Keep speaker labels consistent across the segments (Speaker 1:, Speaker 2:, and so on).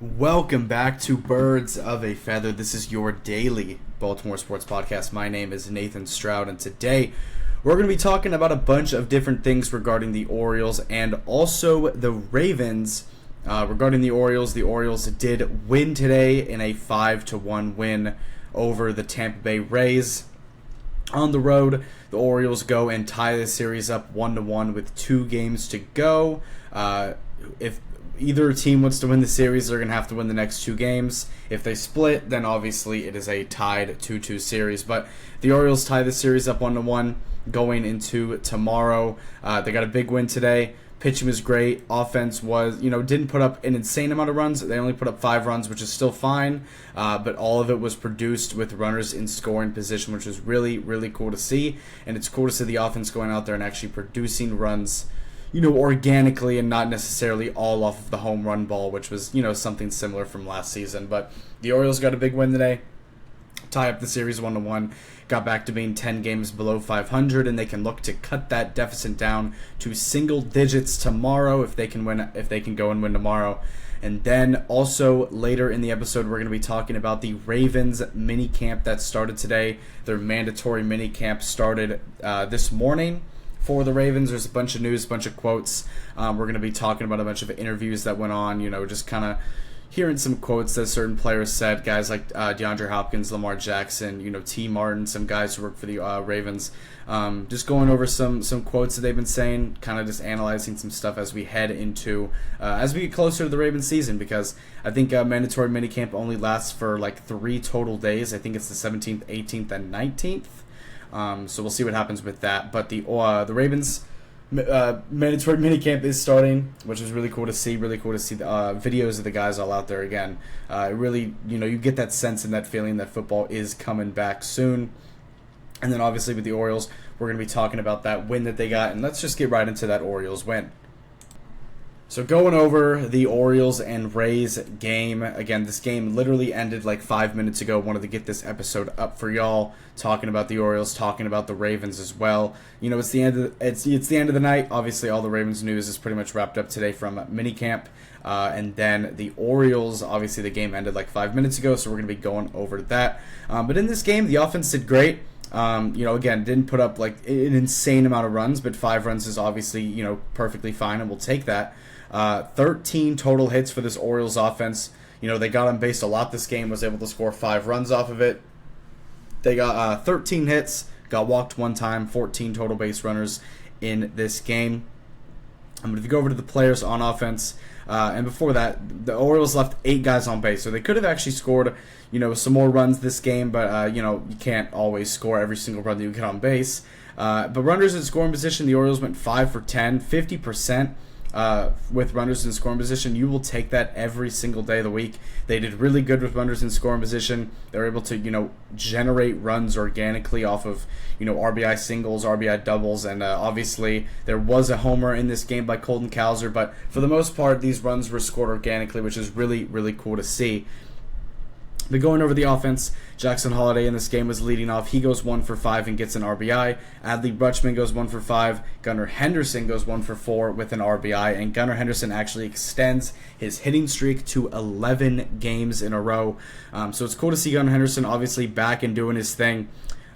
Speaker 1: Welcome back to Birds of a Feather. This is your daily Baltimore sports podcast. My name is Nathan Stroud, and today we're going to be talking about a bunch of different things regarding the Orioles and also the Ravens. Regarding the Orioles did win today in a 5-1 win over the Tampa Bay Rays. On the road, the Orioles go and tie the series up 1-1 with 2 games to go. If either team wants to win the series, they're going to have to win the next 2 games. If they split, then obviously it is a tied 2-2 series. But the Orioles tie the series up 1-1 going into tomorrow. They got a big win today. Pitching was great. Offense was, didn't put up an insane amount of runs. They only put up 5 runs, which is still fine. But all of it was produced with runners in scoring position, which was really, really cool to see. And it's cool to see the offense going out there and actually producing runs, organically and not necessarily all off of the home run ball, which was, something similar from last season. But the Orioles got a big win today, tie up the series 1-1, got back to being 10 games below 500, and they can look to cut that deficit down to single digits tomorrow if they can go and win tomorrow. And then also later in the episode, we're going to be talking about the Ravens minicamp that started today. Their mandatory minicamp started this morning. For the Ravens, there's a bunch of news, a bunch of quotes. We're going to be talking about a bunch of interviews that went on, just kind of hearing some quotes that certain players said, guys like DeAndre Hopkins, Lamar Jackson, T. Martin, some guys who work for the Ravens. Just going over some quotes that they've been saying, kind of just analyzing some stuff as we head into, as we get closer to the Ravens season, because I think mandatory minicamp only lasts for like 3 total days. I think it's the 17th, 18th, and 19th. So we'll see what happens with that. But the Ravens mandatory minicamp is starting, which is really cool to see. Really cool to see the videos of the guys all out there again. Really, you get that sense and that feeling that football is coming back soon. And then obviously with the Orioles, we're going to be talking about that win that they got. And let's just get right into that Orioles win. So going over the Orioles and Rays game, again, this game literally ended like 5 minutes ago. Wanted to get this episode up for y'all, talking about the Orioles, talking about the Ravens as well. It's the end of the night. Obviously, all the Ravens news is pretty much wrapped up today from minicamp. And then the Orioles, obviously the game ended like 5 minutes ago, so we're going to be going over that. But in this game, the offense did great. Again, didn't put up like an insane amount of runs, but 5 runs is obviously, perfectly fine, and we'll take that. 13 total hits for this Orioles offense. They got on base a lot this game, was able to score 5 runs off of it. They got 13 hits, got walked 1 time, 14 total base runners in this game. But if you go over to the players on offense, and before that, the Orioles left 8 guys on base, so they could have actually scored, some more runs this game, but, you can't always score every single run that you get on base. But runners in scoring position, the Orioles went 5 for 10, 50%. With runners in scoring position. You will take that every single day of the week. They did really good with runners in scoring position. They were able to, generate runs organically off of, RBI singles, RBI doubles, and obviously there was a homer in this game by Colton Cowser, but for the most part, these runs were scored organically, which is really, really cool to see. But going over the offense, Jackson Holliday in this game was leading off. He goes 1 for 5 and gets an RBI. Adley Rutschman goes 1 for 5. Gunnar Henderson goes 1 for 4 with an RBI. And Gunnar Henderson actually extends his hitting streak to 11 games in a row. So it's cool to see Gunnar Henderson obviously back and doing his thing.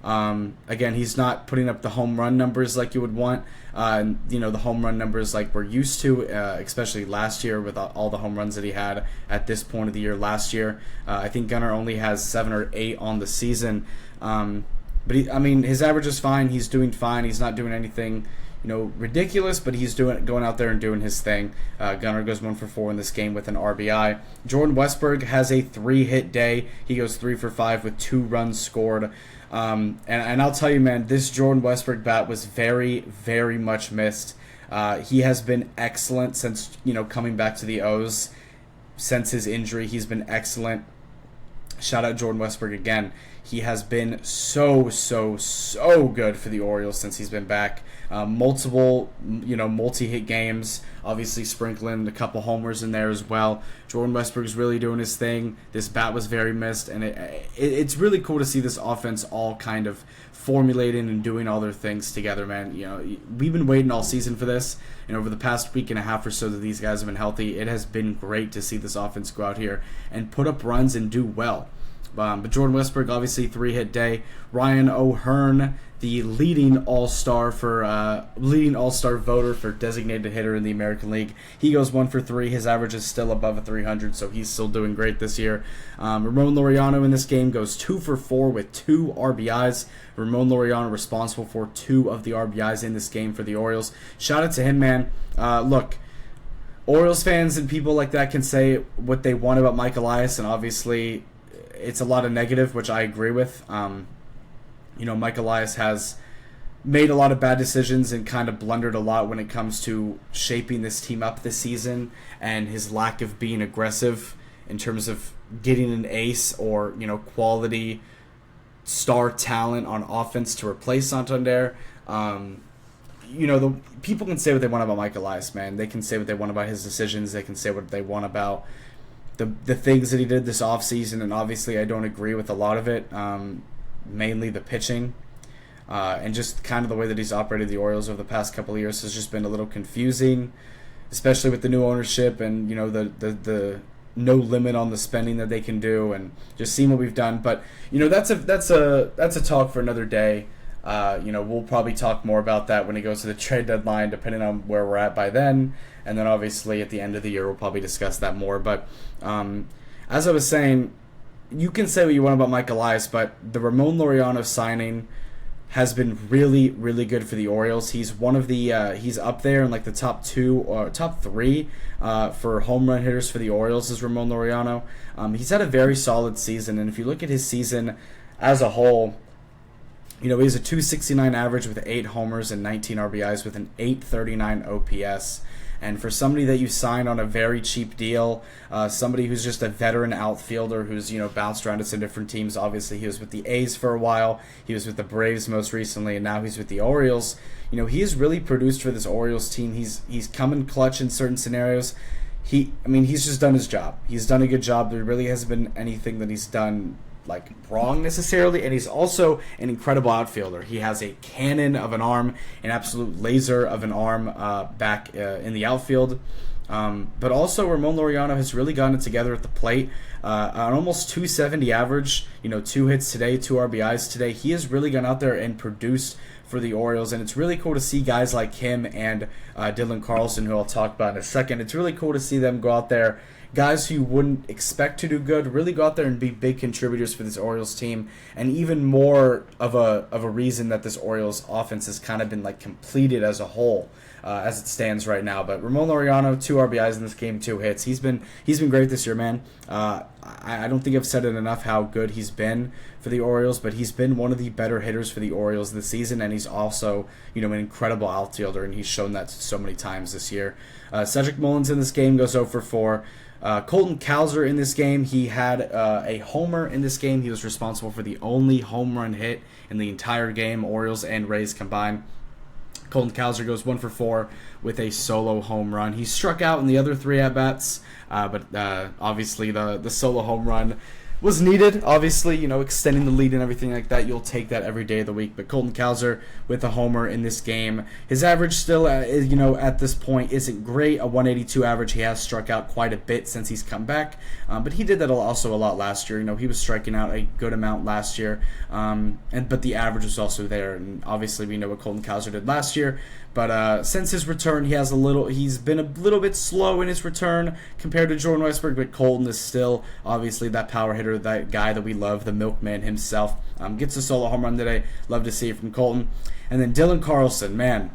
Speaker 1: Again, he's not putting up the home run numbers like you would want. The home run numbers like we're used to, especially last year with all the home runs that he had at this point of the year last year. I think Gunnar only has 7 or 8 on the season. But his average is fine. He's doing fine. He's not doing anything, ridiculous, but he's going out there and doing his thing. Gunnar goes 1 for 4 in this game with an RBI. Jordan Westburg has a 3-hit day. He goes 3 for 5 with 2 runs scored. And I'll tell you, man, this Jordan Westburg bat was very, very much missed. He has been excellent since, coming back to the O's. Since his injury, he's been excellent. Shout out Jordan Westburg again. He has been so good for the Orioles since he's been back. Multiple, multi-hit games, obviously sprinkling a couple homers in there as well. Jordan Westbrook's really doing his thing. This bat was very missed, and it's really cool to see this offense all kind of formulating and doing all their things together, man. We've been waiting all season for this, and over the past week and a half or so that these guys have been healthy, it has been great to see this offense go out here and put up runs and do well. But Jordan Westbrook, obviously, 3-hit day. Ryan O'Hearn, the leading all-star voter for designated hitter in the American League. He goes 1 for 3. His average is still above a 300, so he's still doing great this year. Ramon Laureano in this game goes 2 for 4 with 2 RBIs. Ramon Laureano responsible for 2 of the RBIs in this game for the Orioles. Shout out to him, man. Look, Orioles fans and people like that can say what they want about Mike Elias, and obviously it's a lot of negative, which I agree with. Mike Elias has made a lot of bad decisions and kind of blundered a lot when it comes to shaping this team up this season, and his lack of being aggressive in terms of getting an ace or, quality star talent on offense to replace Santander. The people can say what they want about Mike Elias, man. They can say what they want about his decisions. They can say what they want about the things that he did this offseason, and obviously I don't agree with a lot of it, mainly the pitching, and just kind of the way that he's operated the Orioles over the past couple of years has just been a little confusing, especially with the new ownership and, the no limit on the spending that they can do, and just seeing what we've done. But, that's a talk for another day. We'll probably talk more about that when it goes to the trade deadline, depending on where we're at by then. And then obviously at the end of the year, we'll probably discuss that more. But as I was saying, you can say what you want about Mike Elias, but the Ramon Laureano signing has been really, really good for the Orioles. He's one of the he's up there in like the top 2 or top 3 for home run hitters for the Orioles is Ramon Laureano. He's had a very solid season, and if you look at his season as a whole, he has a 269 average with 8 homers and 19 RBIs with an 839 OPS. And for somebody that you signed on a very cheap deal, somebody who's just a veteran outfielder who's, bounced around to some different teams. Obviously, he was with the A's for a while. He was with the Braves most recently, and now he's with the Orioles. He has really produced for this Orioles team. He's come in clutch in certain scenarios. He's just done his job. He's done a good job. There really hasn't been anything that he's done wrong necessarily, and he's also an incredible outfielder. He has a cannon of an arm, an absolute laser of an arm back in the outfield. But also Ramon Laureano has really gotten it together at the plate. An almost 270 average, 2 hits today, 2 RBIs today. He has really gone out there and produced for the Orioles, and it's really cool to see guys like him and Dylan Carlson, who I'll talk about in a second. It's really cool to see them go out there, guys who you wouldn't expect to do good, really go out there and be big contributors for this Orioles team, and even more of a reason that this Orioles offense has kind of been completed as a whole as it stands right now. But Ramon Laureano, 2 RBIs in this game, 2 hits. He's been great this year, man. I don't think I've said it enough how good he's been for the Orioles, but he's been one of the better hitters for the Orioles this season, and he's also an incredible outfielder, and he's shown that so many times this year. Cedric Mullins in this game goes 0 for 4. Colton Cowser in this game, he had a homer in this game. He was responsible for the only home run hit in the entire game, Orioles and Rays combined. Colton Cowser goes 1 for 4 with a solo home run. He struck out in the other 3 at-bats, but obviously the solo home run was needed. Obviously, extending the lead and everything like that, you'll take that every day of the week. But Colton Cowser with a homer in this game. His average still, at this point isn't great. A 182 average. He has struck out quite a bit since he's come back, but he did that also a lot last year. He was striking out a good amount last year, but the average was also there. And obviously, we know what Colton Cowser did last year. But since his return, he's been a little bit slow in his return compared to Jordan Westbrook. But Colton is still obviously that power hitter, that guy that we love, the milkman himself. Gets a solo home run today. Love to see it from Colton. And then Dylan Carlson, man,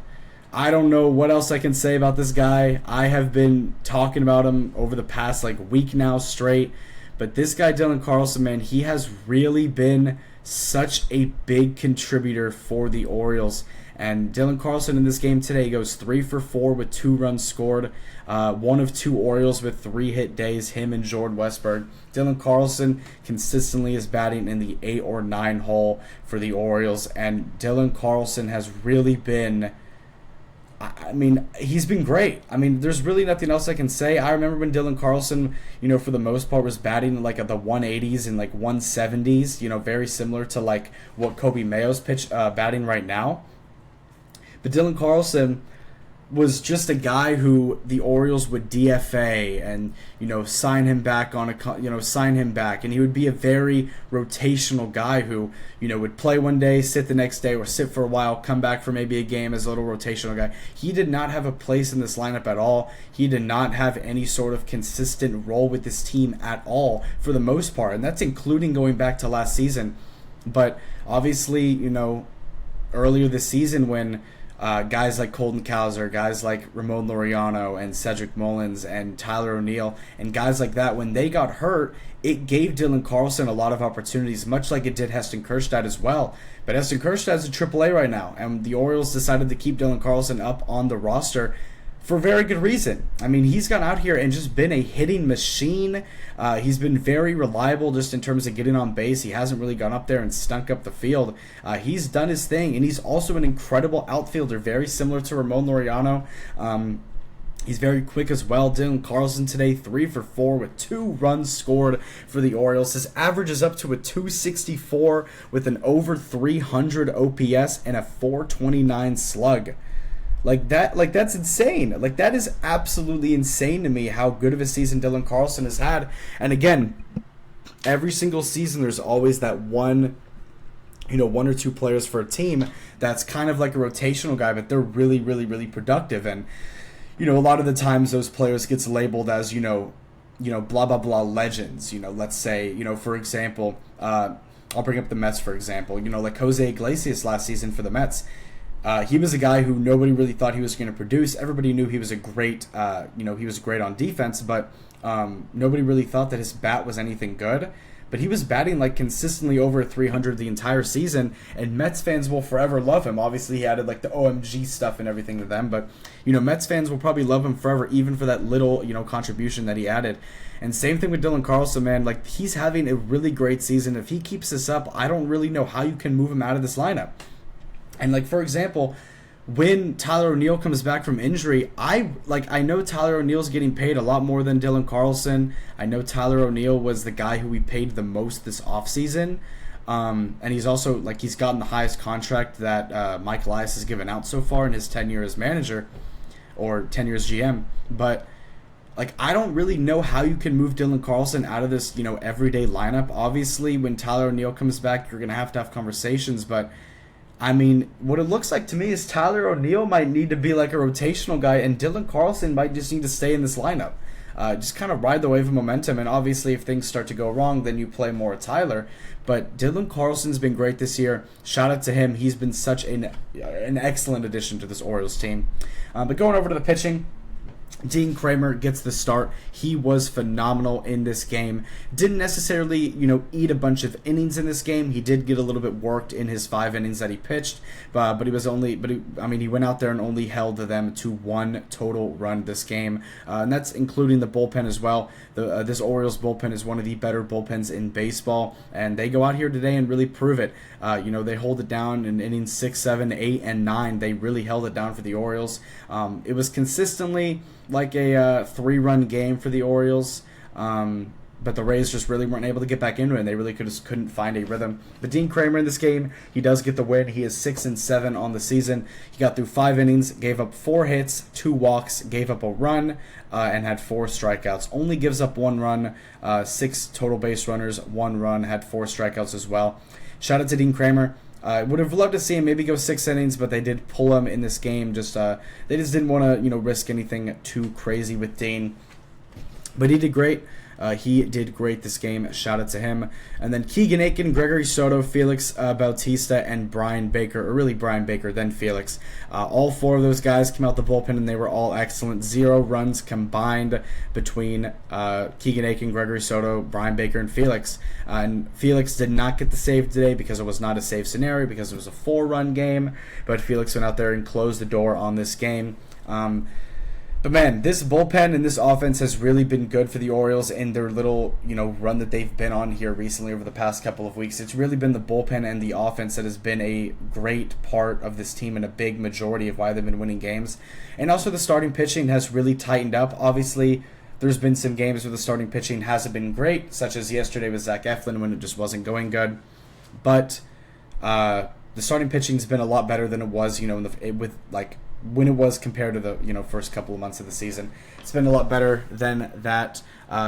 Speaker 1: I don't know what else I can say about this guy. I have been talking about him over the past week now straight. But this guy, Dylan Carlson, man, he has really been such a big contributor for the Orioles. And Dylan Carlson in this game today goes 3 for 4 with 2 runs scored. One of 2 Orioles with 3 hit days, him and Jordan Westburg. Dylan Carlson consistently is batting in the 8 or 9 hole for the Orioles. And Dylan Carlson has really been... I mean, he's been great. I mean, there's really nothing else I can say. I remember when Dylan Carlson, for the most part, was batting like at the 180s and like 170s, very similar to like what Kobe Mayo's batting right now. But Dylan Carlson was just a guy who the Orioles would DFA and sign him back and he would be a very rotational guy who would play one day, sit the next day, or sit for a while, come back for maybe a game as a little rotational guy. He did not have a place in this lineup at all. He did not have any sort of consistent role with this team at all for the most part, and that's including going back to last season. But obviously, earlier this season when guys like Colton Cowser, guys like Ramon Laureano and Cedric Mullins and Tyler O'Neill and guys like that, when they got hurt, it gave Dylan Carlson a lot of opportunities, much like it did Heston Kjerstad as well. But Heston Kjerstad is a AAA right now, and the Orioles decided to keep Dylan Carlson up on the roster for very good reason. I mean, he's gone out here and just been a hitting machine. He's been very reliable just in terms of getting on base. He hasn't really gone up there and stunk up the field. He's done his thing, and he's also an incredible outfielder, very similar to Ramon Laureano. He's very quick as well. Dylan Carlson today, 3 for 4 with 2 runs scored for the Orioles. His average is up to a 264 with an over 300 OPS and a 429 slug. That's insane. That is absolutely insane to me how good of a season Dylan Carlson has had. And again, every single season there's always that one or two players for a team that's kind of like a rotational guy, but they're really, really, really productive. And, a lot of the times those players gets labeled as, blah, blah, blah legends. Let's say, for example, I'll bring up the Mets, for example. Like Jose Iglesias last season for the Mets. He was a guy who nobody really thought he was going to produce. Everybody knew he was a great, he was great on defense, but nobody really thought that his bat was anything good. But he was batting consistently over 300 the entire season, and Mets fans will forever love him. Obviously, he added the OMG stuff and everything to them, but Mets fans will probably love him forever, even for that little contribution that he added. And same thing with Dylan Carlson, man. He's having a really great season. If he keeps this up, I don't really know how you can move him out of this lineup. And for example, when Tyler O'Neill comes back from injury, I know Tyler O'Neill's getting paid a lot more than Dylan Carlson. I know Tyler O'Neill was the guy who we paid the most this offseason. And he's also he's gotten the highest contract that Mike Elias has given out so far in his tenure as manager or tenure as GM. But I don't really know how you can move Dylan Carlson out of this, everyday lineup. Obviously, when Tyler O'Neill comes back, you're going to have conversations, but I mean, what it looks like to me is Tyler O'Neill might need to be a rotational guy, and Dylan Carlson might just need to stay in this lineup. Just kind of ride the wave of momentum, and obviously if things start to go wrong, then you play more Tyler. But Dylan Carlson's been great this year. Shout out to him. He's been such an excellent addition to this Orioles team. But going over to the pitching, Dean Kramer gets the start. He was phenomenal in this game. Didn't necessarily, eat a bunch of innings in this game. He did get a little bit worked in his 5 innings that he pitched, but he went out there and only held them to 1 total run this game, and that's including the bullpen as well. This Orioles bullpen is one of the better bullpens in baseball, and they go out here today and really prove it. They hold it down in innings 6, 7, 8, and 9. They really held it down for the Orioles. It was consistently a 3-run game for the Orioles, but the Rays just really weren't able to get back into it, and they really couldn't find a rhythm. But Dean Kramer in this game, he does get the win. He is 6-7 on the season. He got through 5 innings, gave up 4 hits, 2 walks, gave up a run, and had 4 strikeouts. Only gives up 1 run, 6 total base runners, 1 run, had 4 strikeouts as well. Shout out to Dean Kramer. I would have loved to see him maybe go 6 innings, but they did pull him in this game. They just didn't want to risk anything too crazy with Dean. But he did great. He did great this game. Shout out to him. And then Keegan Aiken, Gregory Soto, Felix Bautista, and Brian Baker, or really Brian Baker, then Felix. All 4 of those guys came out the bullpen, and they were all excellent. 0 runs combined between Keegan Aiken, Gregory Soto, Brian Baker, and Felix. And Felix did not get the save today because it was not a save scenario, because it was a 4-run game. But Felix went out there and closed the door on this game. But man, this bullpen and this offense has really been good for the Orioles in their little, run that they've been on here recently over the past couple of weeks. It's really been the bullpen and the offense that has been a great part of this team and a big majority of why they've been winning games. And also the starting pitching has really tightened up. Obviously, there's been some games where the starting pitching hasn't been great, such as yesterday with Zach Eflin when it just wasn't going good. But the starting pitching's been a lot better than it was, when it was compared to the first couple of months of the season. It's been a lot better than that.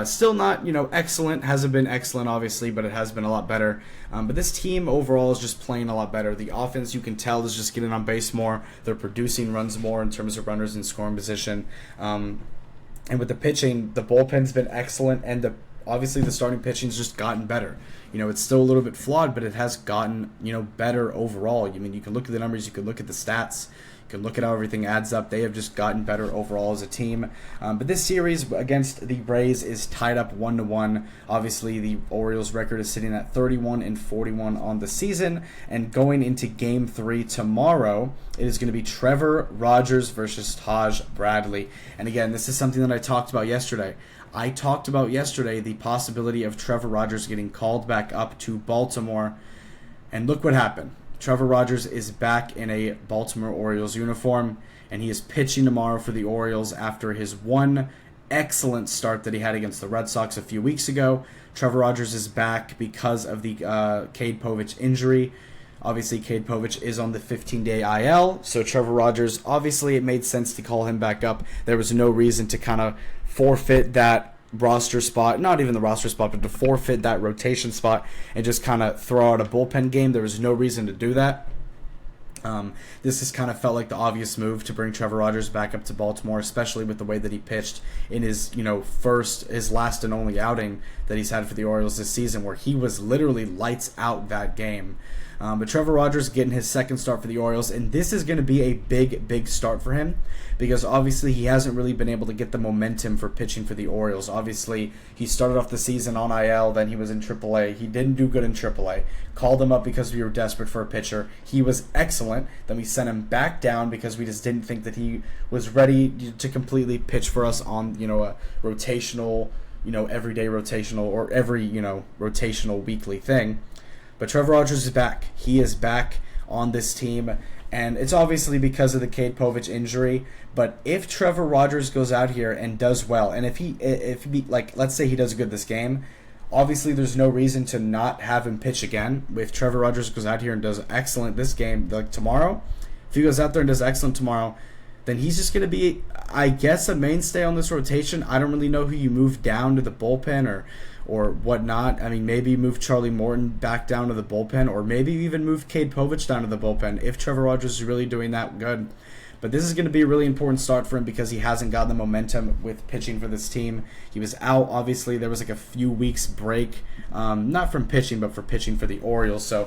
Speaker 1: Still not excellent, hasn't been excellent obviously, but it has been a lot better. But this team overall is just playing a lot better. The offense, you can tell, is just getting on base more. They're producing runs more in terms of runners in scoring position. And with the pitching, the bullpen's been excellent, and obviously the starting pitching's just gotten better. It's still a little bit flawed, but it has gotten better overall. You can look at the numbers, you can look at the stats, you can look at how everything adds up. They have just gotten better overall as a team. But this series against the Rays is tied up 1-1. Obviously, the Orioles record is sitting at 31-41 on the season. And going into Game 3 tomorrow, it is going to be Trevor Rogers versus Taj Bradley. And again, this is something that I talked about yesterday. I talked about yesterday the possibility of Trevor Rogers getting called back up to Baltimore. And look what happened. Trevor Rogers is back in a Baltimore Orioles uniform, and he is pitching tomorrow for the Orioles after his one excellent start that he had against the Red Sox a few weeks ago. Trevor Rogers is back because of the Cade Povich injury. Obviously, Cade Povich is on the 15-day IL, so Trevor Rogers, obviously it made sense to call him back up. There was no reason to kind of forfeit that roster spot, not even the roster spot, but to forfeit that rotation spot and just kind of throw out a bullpen game. There was no reason to do that. This has kind of felt like the obvious move to bring Trevor Rogers back up to Baltimore, especially with the way that he pitched in his, his last and only outing that he's had for the Orioles this season, where he was literally lights out that game. But Trevor Rogers getting his second start for the Orioles, and this is going to be a big, big start for him because obviously he hasn't really been able to get the momentum for pitching for the Orioles. Obviously, he started off the season on IL, then he was in AAA. He didn't do good in AAA. Called him up because we were desperate for a pitcher. He was excellent. Then we sent him back down because we just didn't think that he was ready to completely pitch for us on, a rotational, everyday rotational or every, rotational weekly thing. But Trevor Rogers is back. He is back on this team, and it's obviously because of the Cade Povich injury. But if Trevor Rogers goes out here and does well, and if he let's say he does good this game, obviously there's no reason to not have him pitch again. If Trevor Rogers goes out here and does excellent this game, like tomorrow, if he goes out there and does excellent tomorrow, then he's just going to be, I guess, a mainstay on this rotation. I don't really know who you move down to the bullpen or whatnot. I mean, maybe move Charlie Morton back down to the bullpen, or maybe even move Cade Povich down to the bullpen if Trevor Rogers is really doing that good. But this is going to be a really important start for him because he hasn't gotten the momentum with pitching for this team. He was out, obviously. There was like a few weeks break, not from pitching, but for pitching for the Orioles. So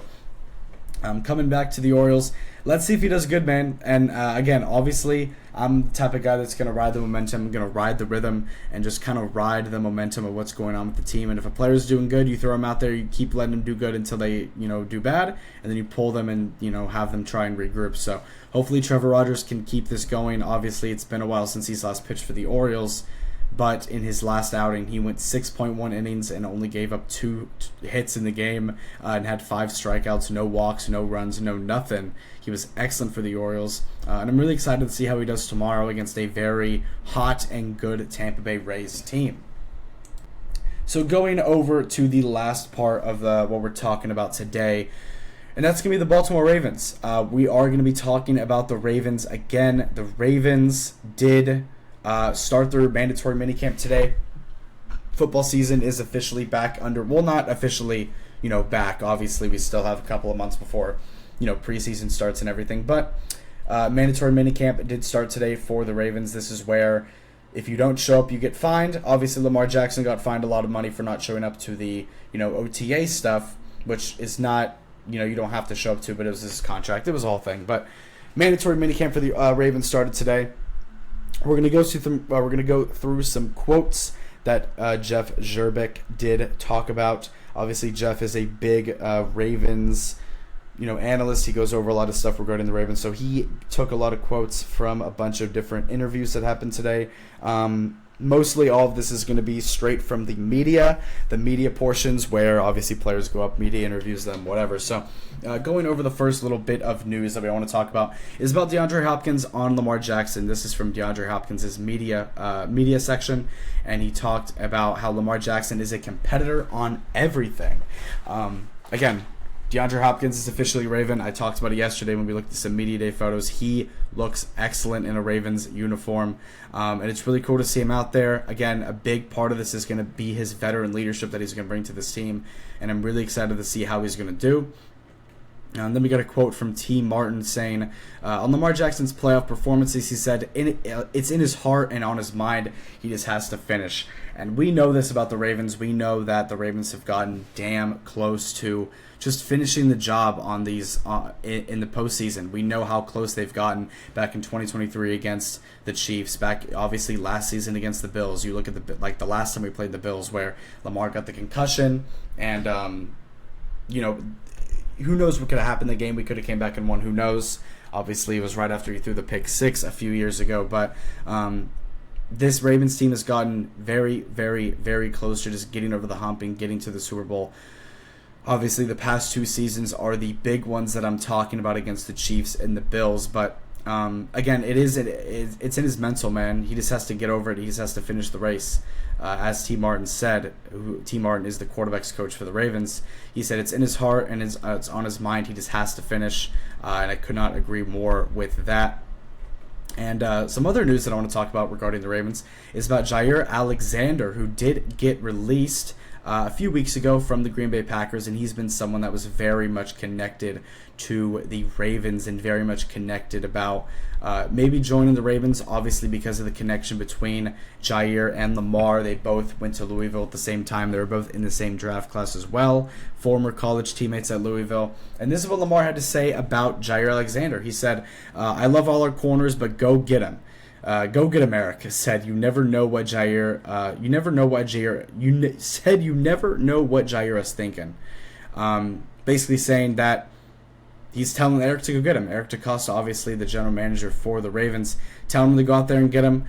Speaker 1: coming back to the Orioles, let's see if he does good, man. And again, obviously, I'm the type of guy that's going to ride the momentum, going to ride the rhythm, and just kind of ride the momentum of what's going on with the team. And if a player's doing good, you throw him out there, you keep letting them do good until they, do bad, and then you pull them and, have them try and regroup. So hopefully Trevor Rogers can keep this going. Obviously, it's been a while since he's last pitched for the Orioles, but in his last outing, he went 6.1 innings and only gave up 2 hits in the game and had 5 strikeouts, no walks, no runs, no nothing. He was excellent for the Orioles, and I'm really excited to see how he does tomorrow against a very hot and good Tampa Bay Rays team. So going over to the last part of what we're talking about today, and that's going to be the Baltimore Ravens. We are going to be talking about the Ravens again. The Ravens did start their mandatory minicamp today. Football season is officially back not officially, back. Obviously, we still have a couple of months before, preseason starts and everything. But mandatory minicamp did start today for the Ravens. This is where If you don't show up, you get fined. Obviously, Lamar Jackson got fined a lot of money for not showing up to the OTA stuff, which is not you don't have to show up to, but it was his contract. It was a whole thing. But mandatory minicamp for the Ravens started today. We're gonna go through some quotes that Jeff Zrebiec did talk about. Obviously, Jeff is a big Ravens analyst. He goes over a lot of stuff regarding the Ravens. So he took a lot of quotes from a bunch of different interviews that happened today. Mostly all of this is going to be straight from the media portions where obviously players go up, media interviews them, whatever. So going over the first little bit of news that we want to talk about is about DeAndre Hopkins on Lamar Jackson. This is from DeAndre Hopkins' media section, and he talked about how Lamar Jackson is a competitor on everything. Again, DeAndre Hopkins is officially Raven. I talked about it yesterday when we looked at some media day photos. He looks excellent in a Ravens uniform, and it's really cool to see him out there. Again, a big part of this is going to be his veteran leadership that he's going to bring to this team, and I'm really excited to see how he's going to do. And then we got a quote from T. Martin saying, on Lamar Jackson's playoff performances, he said, it's in his heart and on his mind. He just has to finish. And we know this about the Ravens. We know that the Ravens have gotten damn close to just finishing the job on these in the postseason. We know how close they've gotten back in 2023 against the Chiefs. Back obviously last season against the Bills. You look at the last time we played the Bills, where Lamar got the concussion, and who knows what could have happened in the game. We could have came back and won. Who knows? Obviously, it was right after he threw the pick six a few years ago, but. This Ravens team has gotten very, very, very close to just getting over the hump and getting to the Super Bowl. Obviously, the past two seasons are the big ones that I'm talking about against the Chiefs and the Bills. But, again, it's in his mental, man. He just has to get over it. He just has to finish the race. As T. Martin said, T. Martin is the quarterback's coach for the Ravens. He said it's in his heart and it's on his mind. He just has to finish. And I could not agree more with that. And some other news that I want to talk about regarding the Ravens is about Jair Alexander, who did get released a few weeks ago from the Green Bay Packers, and he's been someone that was very much connected to the Ravens and very much connected about maybe joining the Ravens, obviously because of the connection between Jair and Lamar. They both went to Louisville at the same time. They were both in the same draft class as well, former college teammates at Louisville. And this is what Lamar had to say about Jair Alexander. He said, I love all our corners, but go get him. Go get America. Said you never know what Jair. You never know what Jair. Said you never know what Jair is thinking. Basically saying that he's telling Eric to go get him. Eric DeCosta, obviously the general manager for the Ravens, telling him to go out there and get him.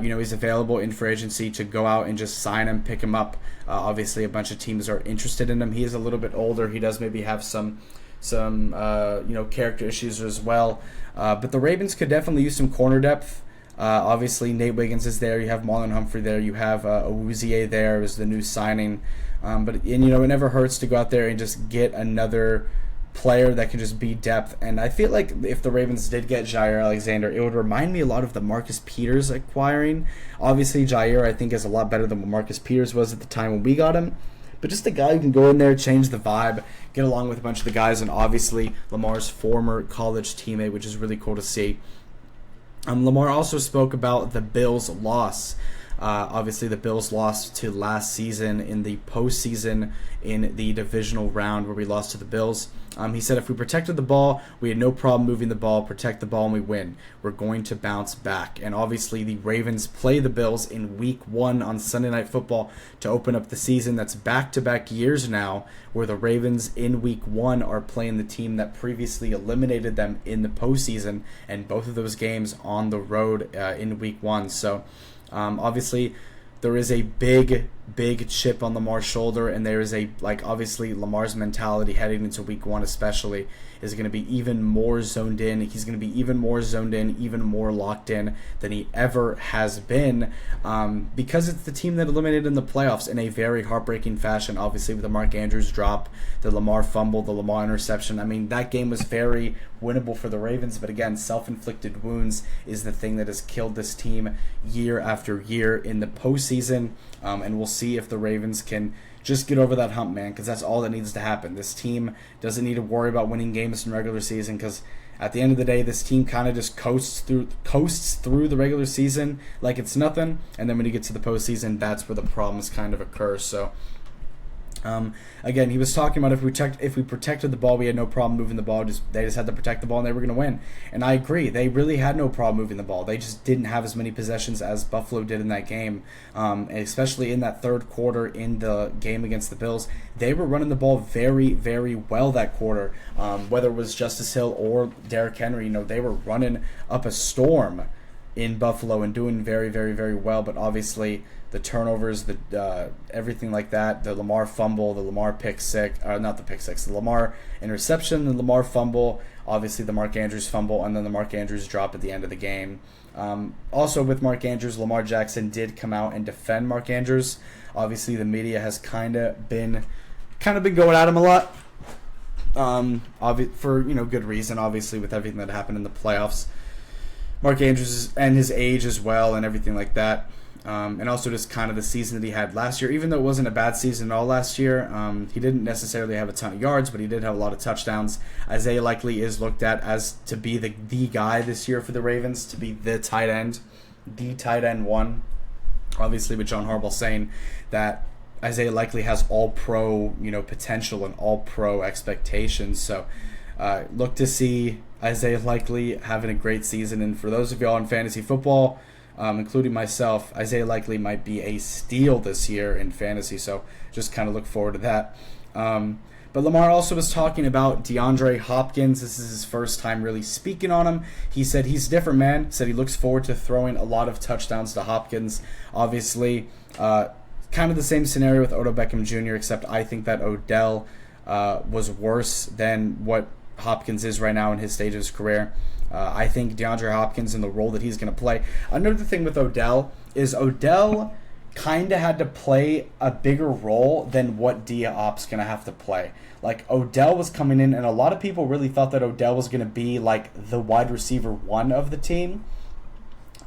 Speaker 1: He's available in free agency to go out and just sign him, pick him up. Obviously, a bunch of teams are interested in him. He is a little bit older. He does maybe have some character issues as well. But the Ravens could definitely use some corner depth. Obviously, Nate Wiggins is there. You have Marlon Humphrey there. You have Awuzie there as the new signing. But it never hurts to go out there and just get another player that can just be depth. And I feel like if the Ravens did get Jair Alexander, it would remind me a lot of the Marcus Peters acquiring. Obviously, Jair, I think, is a lot better than what Marcus Peters was at the time when we got him. But just a guy who can go in there, change the vibe, get along with a bunch of the guys, and obviously Lamar's former college teammate, which is really cool to see. Lamar also spoke about the Bills' loss. Obviously, the Bills lost to last season in the postseason in the divisional round where we lost to the Bills. He said, if we protected the ball, we had no problem moving the ball, protect the ball, and we win. We're going to bounce back. And obviously, the Ravens play the Bills in Week 1 on Sunday Night Football to open up the season. That's back-to-back years now where the Ravens in Week 1 are playing the team that previously eliminated them in the postseason, and both of those games on the road in Week 1. So, obviously, there is a big chip on Lamar's shoulder, and there is obviously Lamar's mentality heading into Week 1 especially is going to be even more zoned in. He's going to be even more zoned in, even more locked in than he ever has been, because it's the team that eliminated in the playoffs in a very heartbreaking fashion, obviously with the Mark Andrews drop, the Lamar fumble, the Lamar interception. I mean, that game was very winnable for the Ravens, but again, self-inflicted wounds is the thing that has killed this team year after year in the postseason, and we'll see if the Ravens can just get over that hump, man, because that's all that needs to happen. This team doesn't need to worry about winning games in regular season, because at the end of the day, this team kind of just coasts through the regular season like it's nothing, and then when you get to the postseason, that's where the problems kind of occur. So again, he was talking about if we protected the ball, we had no problem moving the ball. They just had to protect the ball, and they were going to win. And I agree, they really had no problem moving the ball. They just didn't have as many possessions as Buffalo did in that game, and especially in that third quarter in the game against the Bills. They were running the ball very, very well that quarter. Whether it was Justice Hill or Derrick Henry, they were running up a storm in Buffalo and doing very, very, very well. But obviously, the turnovers, the everything like that, the Lamar fumble, the Lamar the Lamar interception, the Lamar fumble, obviously the Mark Andrews fumble, and then the Mark Andrews drop at the end of the game. Also with Mark Andrews, Lamar Jackson did come out and defend Mark Andrews. Obviously, the media has kind of been going at him a lot, for good reason. Obviously, with everything that happened in the playoffs, Mark Andrews and his age as well, and everything like that. And also just kind of the season that he had last year. Even though it wasn't a bad season at all last year, he didn't necessarily have a ton of yards, but he did have a lot of touchdowns. Isaiah Likely is looked at as to be the guy this year for the Ravens, to be the tight end one. Obviously, with John Harbaugh saying that Isaiah Likely has all-pro potential and all-pro expectations. So look to see Isaiah Likely having a great season. And for those of y'all in fantasy football, including myself, Isaiah Likely might be a steal this year in fantasy, so just kind of look forward to that. But Lamar also was talking about DeAndre Hopkins. This is his first time really speaking on him. He said he's different, man. Said he looks forward to throwing a lot of touchdowns to Hopkins. Obviously, kind of the same scenario with Odell Beckham Jr., except I think that Odell was worse than what Hopkins is right now in his stage of his career. I think DeAndre Hopkins and the role that he's going to play. Another thing with Odell is Odell kind of had to play a bigger role than what D-Hop's going to have to play. Like, Odell was coming in, and a lot of people really thought that Odell was going to be like the wide receiver one of the team.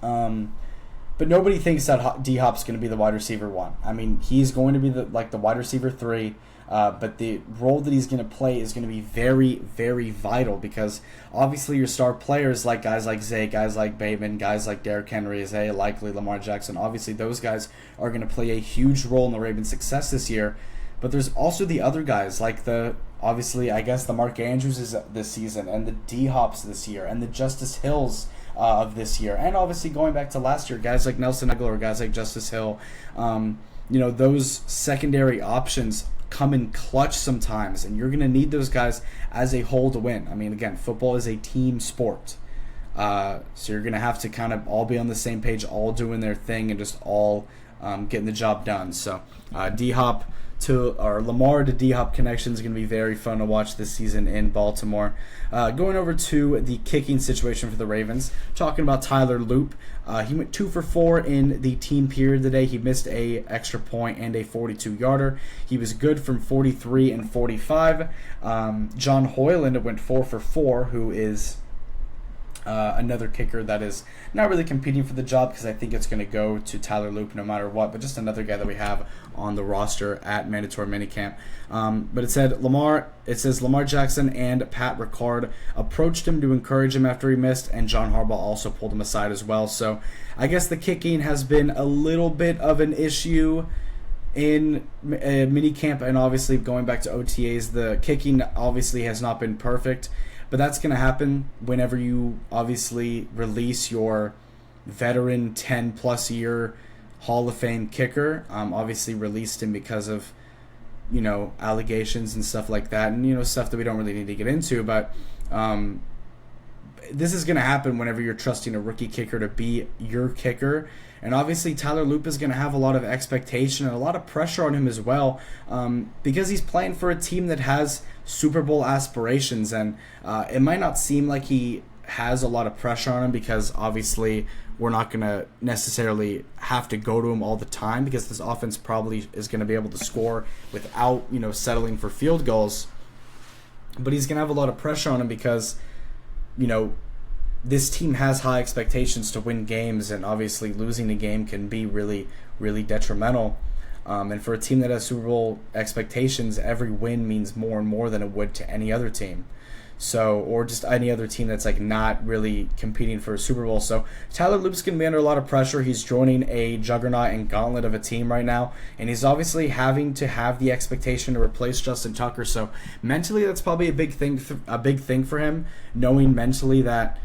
Speaker 1: But nobody thinks that D-Hop's going to be the wide receiver one. I mean, he's going to be the wide receiver 3. But the role that he's going to play is going to be very, very vital, because obviously your star players, like guys like Zay, guys like Bateman, guys like Derrick Henry, Isaiah Likely, Lamar Jackson, obviously those guys are going to play a huge role in the Ravens' success this year. But there's also the other guys, like the Mark Andrews this season, and the D-Hops this year, and the Justice Hills of this year, and obviously going back to last year, guys like Nelson Aguilar, guys like Justice Hill. Those secondary options come in clutch sometimes, and you're going to need those guys as a whole to win. I mean, again, football is a team sport, so you're going to have to kind of all be on the same page, all doing their thing, and just all getting the job done. So Lamar to D-Hop connection is going to be very fun to watch this season in Baltimore. Going over to the kicking situation for the Ravens, talking about Tyler Loop. He went 2 for 4 in the team period today. He missed a extra point and a 42-yarder. He was good from 43 and 45. John Hoyland went 4 for 4, who is another kicker that is not really competing for the job, because I think it's going to go to Tyler Loop no matter what, but just another guy that we have on the roster at mandatory minicamp. But it says Lamar Jackson and Pat Ricard approached him to encourage him after he missed, and John Harbaugh also pulled him aside as well. So I guess the kicking has been a little bit of an issue in minicamp, and obviously going back to OTAs, the kicking obviously has not been perfect. But that's going to happen whenever you obviously release your veteran 10-plus year Hall of Fame kicker. Obviously released him because of, allegations and stuff like that, and, stuff that we don't really need to get into. But this is going to happen whenever you're trusting a rookie kicker to be your kicker. And obviously Tyler Loop is going to have a lot of expectation and a lot of pressure on him as well, because he's playing for a team that has Super Bowl aspirations. And it might not seem like he has a lot of pressure on him, because obviously we're not going to necessarily have to go to him all the time, because this offense probably is going to be able to score without, settling for field goals. But he's going to have a lot of pressure on him because, this team has high expectations to win games, and obviously losing a game can be really, really detrimental. And for a team that has Super Bowl expectations, every win means more and more than it would to any other team. So, or just any other team that's like not really competing for a Super Bowl. So Tyler Loop's going to be under a lot of pressure. He's joining a juggernaut and gauntlet of a team right now, and he's obviously having to have the expectation to replace Justin Tucker. So mentally, that's probably a big thing for him, knowing mentally that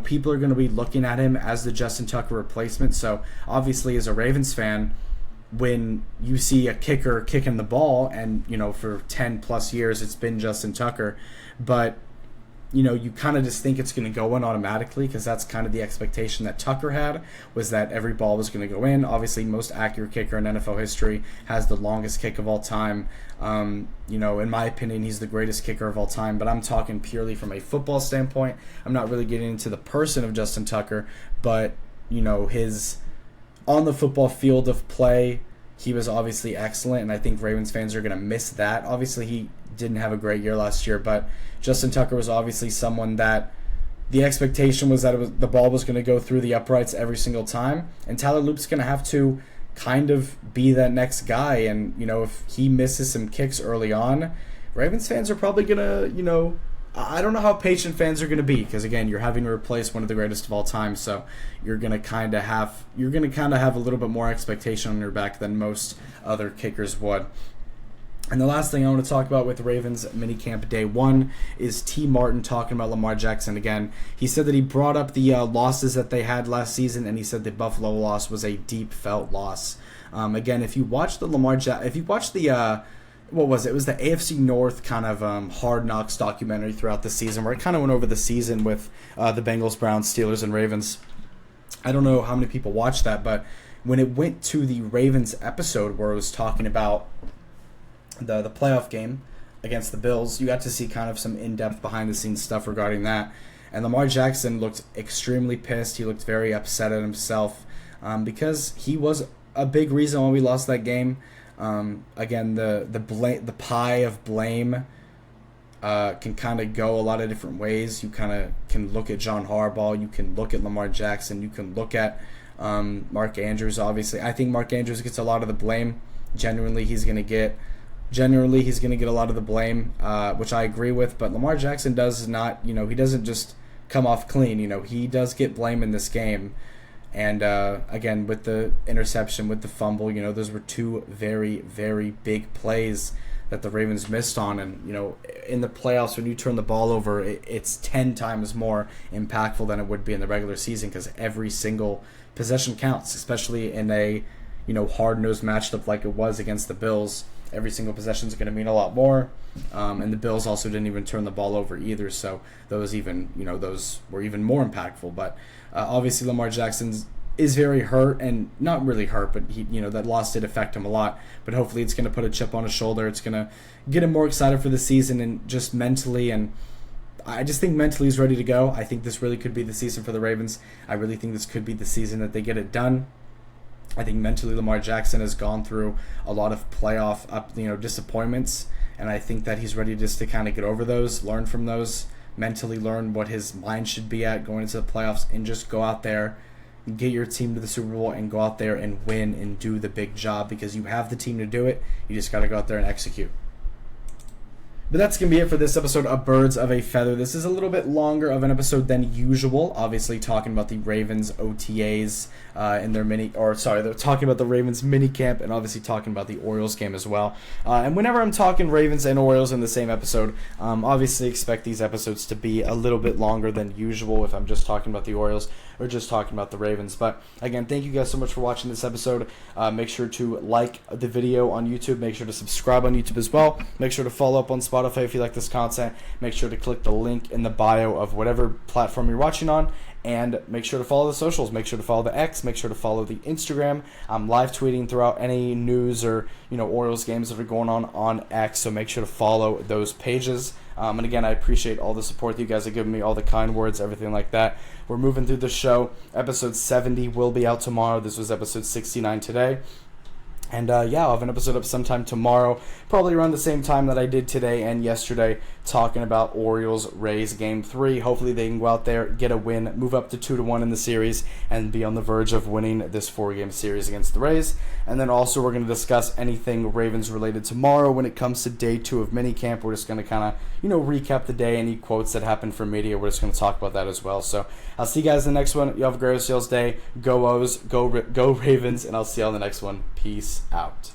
Speaker 1: people are going to be looking at him as the Justin Tucker replacement. So obviously, as a Ravens fan, when you see a kicker kicking the ball, and for 10 plus years it's been Justin Tucker, but you kind of just think it's going to go in automatically, because that's kind of the expectation that Tucker had, was that every ball was going to go in. Obviously, most accurate kicker in NFL history, has the longest kick of all time. In my opinion, he's the greatest kicker of all time, but I'm talking purely from a football standpoint. I'm not really getting into the person of Justin Tucker, but his on the football field of play, he was obviously excellent, and I think Ravens fans are going to miss that. Obviously, he didn't have a great year last year, but Justin Tucker was obviously someone that the expectation was that the ball was going to go through the uprights every single time, and Tyler Loop's going to have to kind of be that next guy. And if he misses some kicks early on, Ravens fans are probably going to I don't know how patient fans are going to be, because again, you're having to replace one of the greatest of all time, so you're going to kind of have a little bit more expectation on your back than most other kickers would. And the last thing I want to talk about with Ravens minicamp day 1 is T. Martin talking about Lamar Jackson again. He said that he brought up the losses that they had last season, and he said the Buffalo loss was a deep felt loss. Again, if you watch the what was it? It was the AFC North kind of Hard Knocks documentary throughout the season, where it kind of went over the season with the Bengals, Browns, Steelers, and Ravens. I don't know how many people watched that, but when it went to the Ravens episode where it was talking about the playoff game against the Bills, you got to see kind of some in-depth behind-the-scenes stuff regarding that. And Lamar Jackson looked extremely pissed. He looked very upset at himself because he was a big reason why we lost that game. Again, the pie of blame can kind of go a lot of different ways. You kind of can look at John Harbaugh, you can look at Lamar Jackson, you can look at Mark Andrews. Obviously, I think Mark Andrews gets a lot of the blame. Generally, he's going to get a lot of the blame, which I agree with. But Lamar Jackson does not, he doesn't just come off clean. He does get blame in this game. And again, with the interception, with the fumble, those were two very, very big plays that the Ravens missed on. And, in the playoffs, when you turn the ball over, it's 10 times more impactful than it would be in the regular season, because every single possession counts, especially in a, hard-nosed matchup like it was against the Bills. Every single possession is going to mean a lot more. And the Bills also didn't even turn the ball over either, so those were even more impactful. But obviously Lamar Jackson is very hurt, and not really hurt, but he, that loss did affect him a lot. But hopefully it's going to put a chip on his shoulder. It's going to get him more excited for the season, and just mentally, and I just think mentally he's ready to go. I think this really could be the season for the Ravens. I really think this could be the season that they get it done. I think mentally Lamar Jackson has gone through a lot of playoff disappointments, and I think that he's ready just to kind of get over those, learn from those, mentally learn what his mind should be at going into the playoffs, and just go out there, get your team to the Super Bowl, and go out there and win and do the big job, because you have the team to do it. You just got to go out there and execute. But that's going to be it for this episode of Birds of a Feather. This is a little bit longer of an episode than usual, obviously talking about the Ravens OTAs they're talking about the Ravens minicamp, and obviously talking about the Orioles game as well. And whenever I'm talking Ravens and Orioles in the same episode, obviously expect these episodes to be a little bit longer than usual if I'm just talking about the Orioles or just talking about the Ravens. But again, thank you guys so much for watching this episode. Make sure to like the video on YouTube. Make sure to subscribe on YouTube as well. Make sure to follow up on Spotify if you like this content. Make sure to click the link in the bio of whatever platform you're watching on. And make sure to follow the socials. Make sure to follow the X. Make sure to follow the Instagram. I'm live tweeting throughout any news or Orioles games that are going on X. So make sure to follow those pages. And again, I appreciate all the support that you guys have given me, all the kind words, everything like that. We're moving through the show. Episode 70 will be out tomorrow. This was episode 69 today. And yeah, I'll have an episode up sometime tomorrow, probably around the same time that I did today and yesterday, talking about Orioles-Rays Game 3. Hopefully they can go out there, get a win, move up to 2-1 in the series, and be on the verge of winning this 4-game series against the Rays. And then also we're going to discuss anything Ravens-related tomorrow when it comes to Day 2 of minicamp. We're just going to kind of, recap the day, any quotes that happened from media. We're just going to talk about that as well. So I'll see you guys in the next one. You have a great sales day. Go O's, go Ravens, and I'll see you on the next one. Peace out.